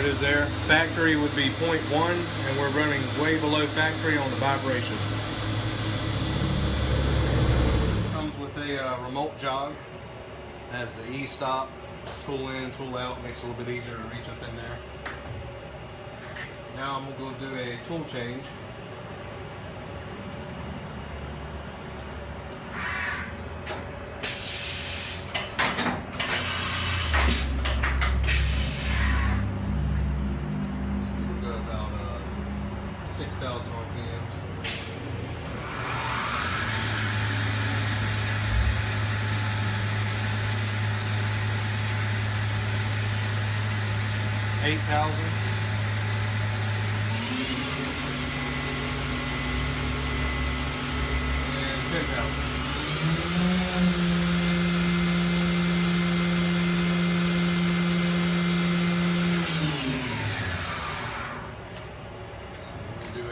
That is there. Factory would be 0.1, and we're running way below factory on the vibration. Comes with a remote jog. Has the E-stop, tool in, tool out, makes it a little bit easier to reach up in there. Now I'm going to go do a tool change. We'll go about 6,000 RPMs. 8,000. And 10,000. So we'll do a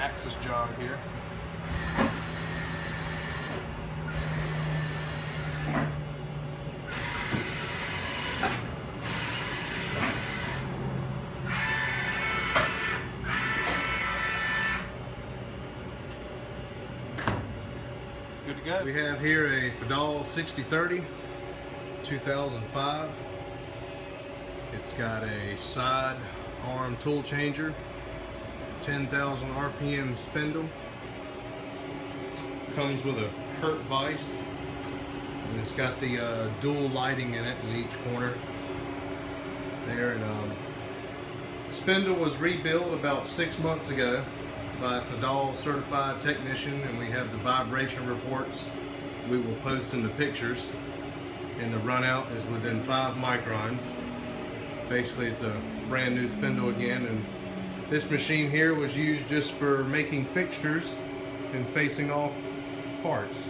axis jog here. Good to go. We have here a Fadal 6030, 2005. It's got a side arm tool changer, 10,000 RPM spindle. Comes with a Kurt vise, and it's got the dual lighting in it in each corner. There, and spindle was rebuilt about 6 months ago by a Fadal certified technician, and we have the vibration reports we will post in the pictures, and the run out is within 5 microns. Basically it's a brand new spindle again, and this machine here was used just for making fixtures and facing off parts.